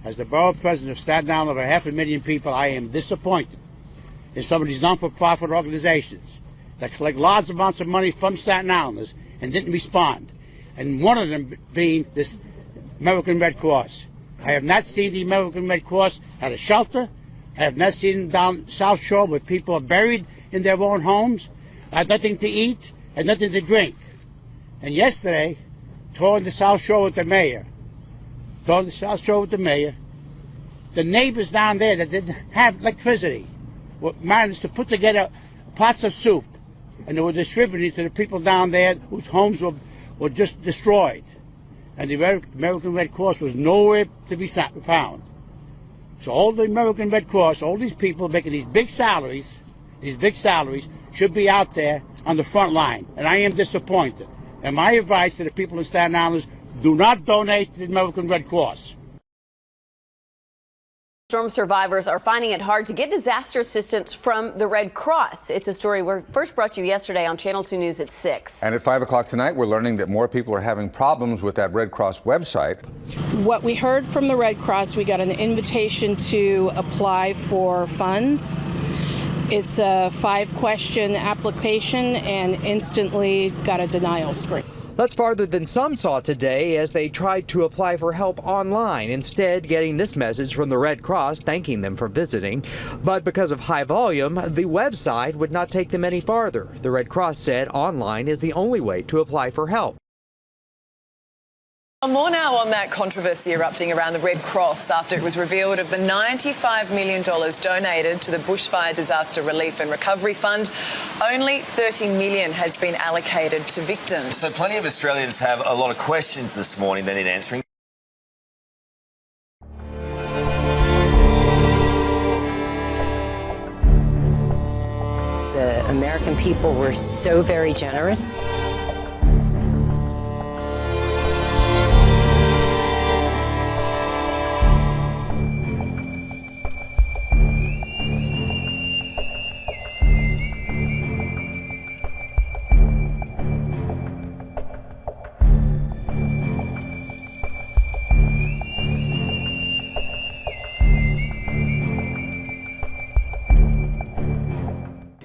As the borough president of Staten Island, over 500,000 people, I am disappointed in some of these non-for-profit organizations that collect large amounts of money from Staten Islanders and didn't respond. And one of them being this American Red Cross. I have not seen the American Red Cross at a shelter. I have not seen them down South Shore where people are buried in their own homes, had nothing to eat, had nothing to drink. And yesterday, touring the South Shore with the mayor, the neighbors down there that didn't have electricity managed to put together pots of soup, and they were distributing to the people down there whose homes were just destroyed. And the American Red Cross was nowhere to be found. So all the American Red Cross, all these people making these big salaries should be out there on the front line. And I am disappointed. And my advice to the people of Staten Island is do not donate to the American Red Cross. Storm survivors are finding it hard to get disaster assistance from the Red Cross. It's a story we first brought to you yesterday on Channel 2 News at 6. And at 5 o'clock tonight, we're learning that more people are having problems with that Red Cross website. What we heard from the Red Cross, we got an invitation to apply for funds. It's a 5-question application and instantly got a denial screen. That's farther than some saw today as they tried to apply for help online, instead getting this message from the Red Cross thanking them for visiting. But because of high volume, the website would not take them any farther. The Red Cross said online is the only way to apply for help. More now on that controversy erupting around the Red Cross after it was revealed of the $95 million donated to the Bushfire Disaster Relief and Recovery Fund, only $30 million has been allocated to victims. So plenty of Australians have a lot of questions this morning they need answering. The American people were so very generous.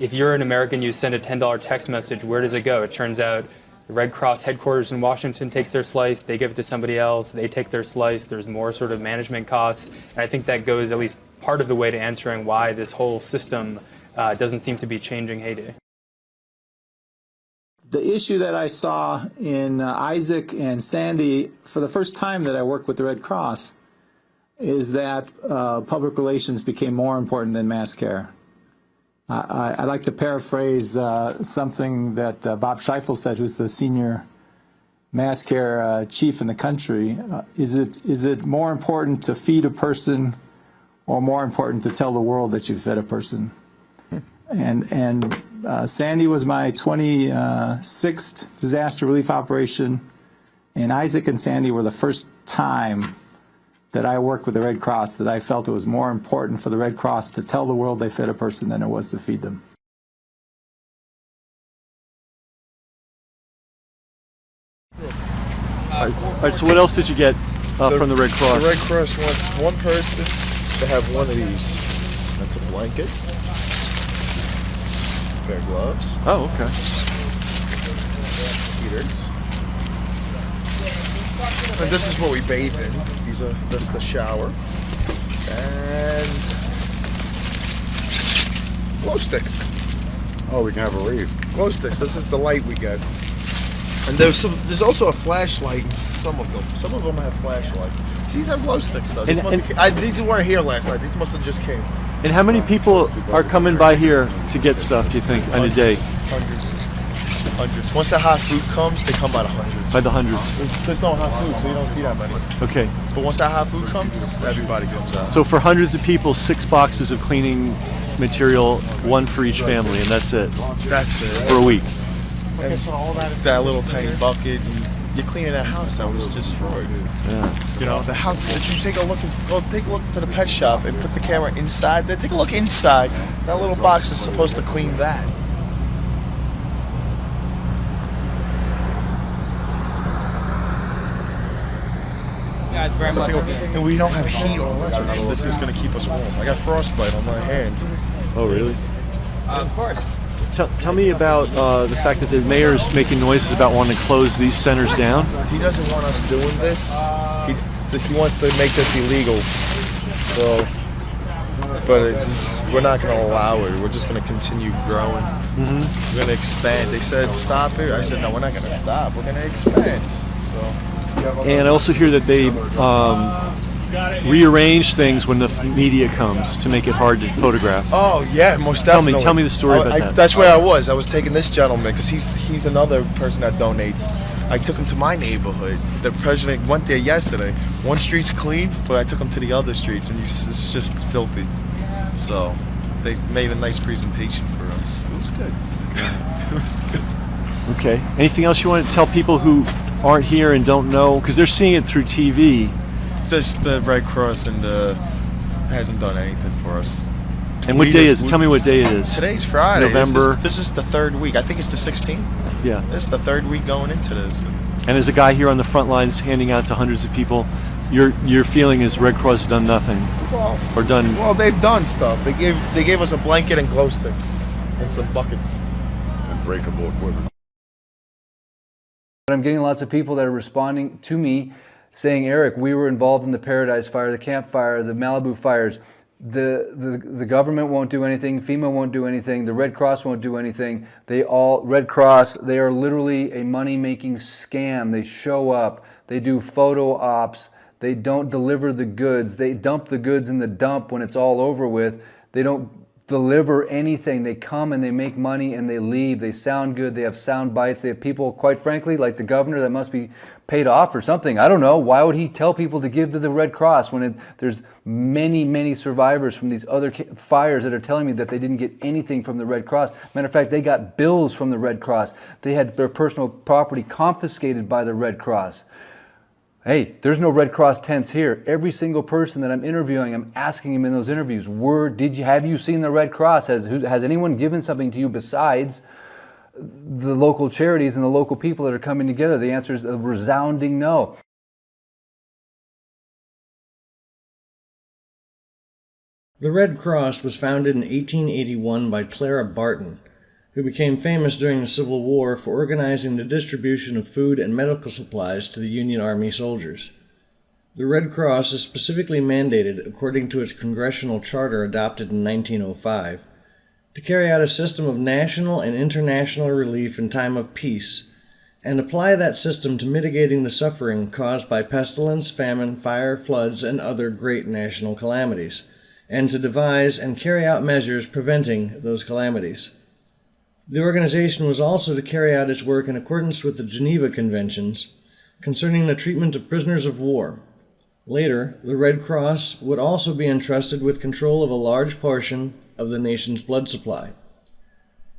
If you're an American, you send a $10 text message, where does it go? It turns out the Red Cross headquarters in Washington takes their slice, they give it to somebody else, they take their slice, there's more sort of management costs, and I think that goes at least part of the way to answering why this whole system doesn't seem to be changing Haiti. The issue that I saw in Isaac and Sandy for the first time that I worked with the Red Cross is that public relations became more important than mass care. I'd like to paraphrase something that Bob Scheifel said, who's the senior mass care chief in the country. Is it more important to feed a person or more important to tell the world that you fed a person? And Sandy was my 26th disaster relief operation, and Isaac and Sandy were the first time that I worked with the Red Cross that I felt it was more important for the Red Cross to tell the world they fed a person than it was to feed them. All right, so what else did you get from the Red Cross? The Red Cross wants one person to have one of these. That's a blanket. A pair of gloves. Oh, okay. Heaters. And this is what we bathe in. This is the shower. And glow sticks. Oh, we can have a rave. Glow sticks. This is the light we get. And there's also a flashlight in some of them. Some of them have flashlights. These have glow sticks though. These weren't here last night. These must have just came. And how many people are coming by here to get stuff, do you think, in a day? Hundreds. Once the hot food comes, they come by the hundreds. By the hundreds? There's no hot food, so you don't see that many. Okay. But once that hot food comes, everybody comes out. So for hundreds of people, 6 boxes of cleaning material, 1 for each family, and that's it? That's it. For a week? Okay, so all that is got a little tiny bucket, and you're cleaning that house that was destroyed. Yeah. You know, the house, if you take a look to the pet shop and put the camera inside there, take a look inside. That little box is supposed to clean that. guys very much. And we don't have heat or electric. This is going to keep us warm. I got frostbite on my hand. Oh, really? Of course. Tell me about the fact that the mayor is making noises about wanting to close these centers down. He doesn't want us doing this. He wants to make this illegal. So, but we're not going to allow it. We're just going to continue growing. We're going to expand. They said stop it. I said no, we're not going to stop. We're going to expand. So. And I also hear that they rearrange things when the media comes to make it hard to photograph. Oh yeah, most definitely. Tell me the story about that. That's where I was. I was taking this gentleman because he's another person that donates. I took him to my neighborhood. The president went there yesterday. One street's clean, but I took him to the other streets, and it's just filthy. So they made a nice presentation for us. It was good. It was good. Okay. Anything else you want to tell people who aren't here and don't know? Because they're seeing it through TV. Just the Red Cross hasn't done anything for us. And what day is it? Tell me what day it is. Today's Friday. November. This is the third week. I think it's the 16th. Yeah. This is the third week going into this. And there's a guy here on the front lines handing out to hundreds of people. Your feeling is Red Cross has done nothing, or done. Well, they've done stuff. They gave us a blanket and glow sticks and some buckets and breakable equipment. I'm getting lots of people that are responding to me saying, Eric, we were involved in the Paradise Fire, the Camp Fire, the Malibu fires. The government won't do anything. FEMA won't do anything. The Red Cross won't do anything. Red Cross, they are literally a money-making scam. They show up. They do photo ops. They don't deliver the goods. They dump the goods in the dump when it's all over with. They don't deliver anything. They come and they make money and they leave. They sound good. They have sound bites. They have people, quite frankly, like the governor that must be paid off or something. I don't know. Why would he tell people to give to the Red Cross when there's many, many survivors from these other fires that are telling me that they didn't get anything from the Red Cross? Matter of fact, they got bills from the Red Cross. They had their personal property confiscated by the Red Cross. Hey, there's no Red Cross tents here. Every single person that I'm interviewing, I'm asking him in those interviews, have you seen the Red Cross? Has anyone given something to you besides the local charities and the local people that are coming together? The answer is a resounding no. The Red Cross was founded in 1881 by Clara Barton, who became famous during the Civil War for organizing the distribution of food and medical supplies to the Union Army soldiers. The Red Cross is specifically mandated, according to its congressional charter adopted in 1905, to carry out a system of national and international relief in time of peace, and apply that system to mitigating the suffering caused by pestilence, famine, fire, floods, and other great national calamities, and to devise and carry out measures preventing those calamities. The organization was also to carry out its work in accordance with the Geneva Conventions concerning the treatment of prisoners of war. Later, the Red Cross would also be entrusted with control of a large portion of the nation's blood supply.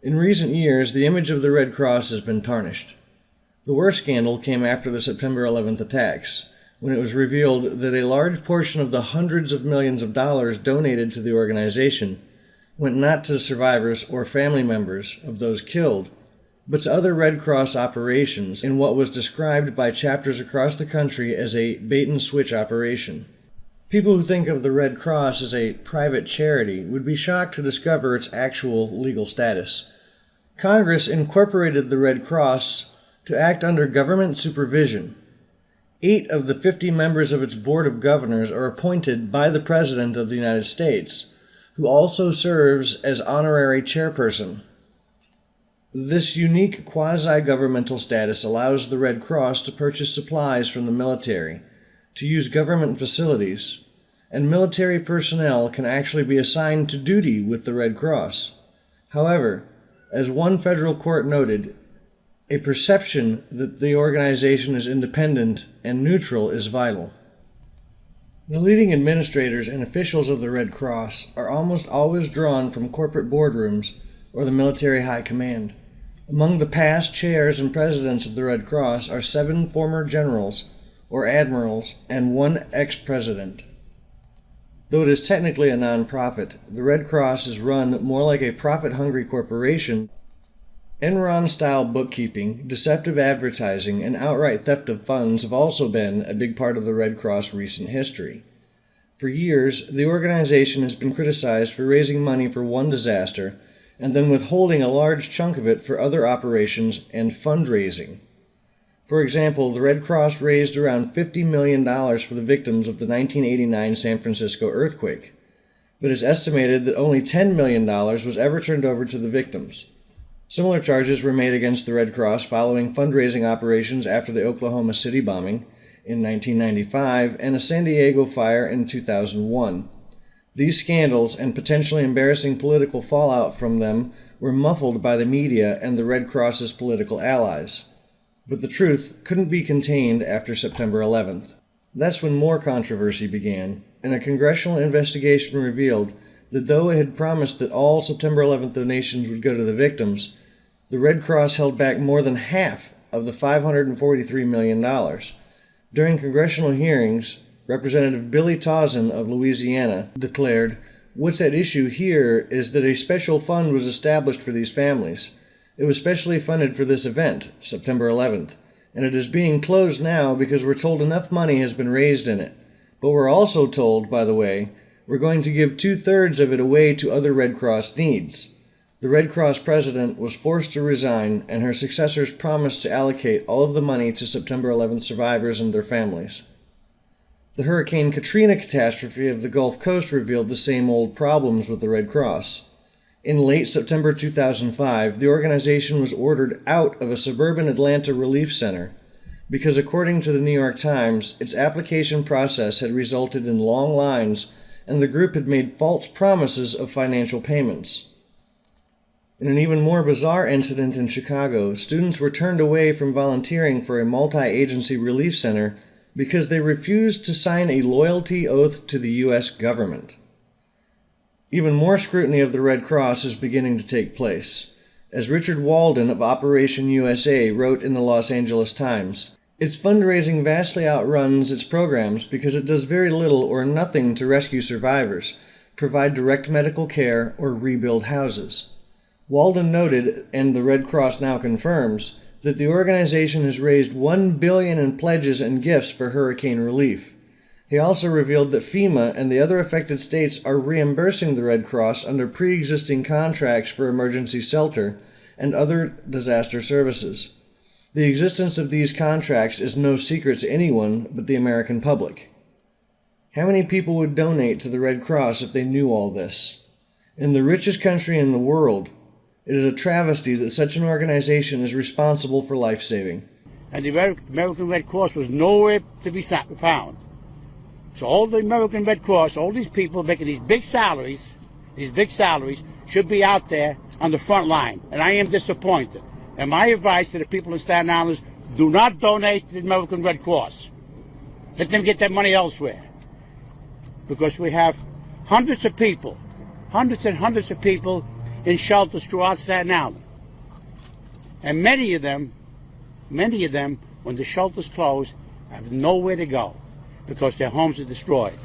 In recent years, the image of the Red Cross has been tarnished. The worst scandal came after the September 11th attacks, when it was revealed that a large portion of the hundreds of millions of dollars donated to the organization went not to survivors or family members of those killed, but to other Red Cross operations in what was described by chapters across the country as a bait-and-switch operation. People who think of the Red Cross as a private charity would be shocked to discover its actual legal status. Congress incorporated the Red Cross to act under government supervision. 8 of the 50 members of its Board of Governors are appointed by the President of the United States, who also serves as honorary chairperson. This unique quasi-governmental status allows the Red Cross to purchase supplies from the military, to use government facilities, and military personnel can actually be assigned to duty with the Red Cross. However, as one federal court noted, a perception that the organization is independent and neutral is vital. The leading administrators and officials of the Red Cross are almost always drawn from corporate boardrooms or the military high command. Among the past chairs and presidents of the Red Cross are 7 former generals or admirals and 1 ex-president. Though it is technically a non-profit, the Red Cross is run more like a profit-hungry corporation Enron-style bookkeeping, deceptive advertising, and outright theft of funds have also been a big part of the Red Cross' recent history. For years, the organization has been criticized for raising money for one disaster and then withholding a large chunk of it for other operations and fundraising. For example, the Red Cross raised around $50 million for the victims of the 1989 San Francisco earthquake, but it's estimated that only $10 million was ever turned over to the victims. Similar charges were made against the Red Cross following fundraising operations after the Oklahoma City bombing in 1995 and a San Diego fire in 2001. These scandals and potentially embarrassing political fallout from them were muffled by the media and the Red Cross's political allies. But the truth couldn't be contained after September 11th. That's when more controversy began, and a congressional investigation revealed that though it had promised that all September 11th donations would go to the victims, the Red Cross held back more than half of the $543 million. During congressional hearings, Representative Billy Tauzin of Louisiana declared, "What's at issue here is that a special fund was established for these families. It was specially funded for this event, September 11th, and it is being closed now because we're told enough money has been raised in it. But we're also told, by the way, we're going to give 2/3 of it away to other Red Cross needs." The Red Cross president was forced to resign, and her successors promised to allocate all of the money to September 11th survivors and their families. The Hurricane Katrina catastrophe of the Gulf Coast revealed the same old problems with the Red Cross. In late September 2005, the organization was ordered out of a suburban Atlanta relief center because, according to the New York Times, its application process had resulted in long lines and the group had made false promises of financial payments. In an even more bizarre incident in Chicago, students were turned away from volunteering for a multi-agency relief center because they refused to sign a loyalty oath to the U.S. government. Even more scrutiny of the Red Cross is beginning to take place. As Richard Walden of Operation USA wrote in the Los Angeles Times, its fundraising vastly outruns its programs because it does very little or nothing to rescue survivors, provide direct medical care, or rebuild houses. Walden noted, and the Red Cross now confirms, that the organization has raised $1 billion in pledges and gifts for hurricane relief. He also revealed that FEMA and the other affected states are reimbursing the Red Cross under pre-existing contracts for emergency shelter and other disaster services. The existence of these contracts is no secret to anyone but the American public. How many people would donate to the Red Cross if they knew all this? In the richest country in the world, it is a travesty that such an organization is responsible for life-saving. And the American Red Cross was nowhere to be found. So all the American Red Cross, all these people making these big salaries, should be out there on the front line. And I am disappointed. And my advice to the people in Staten Island is, do not donate to the American Red Cross. Let them get that money elsewhere. Because we have hundreds and hundreds of people in shelters throughout Staten Island. And many of them, when the shelters close, have nowhere to go because their homes are destroyed.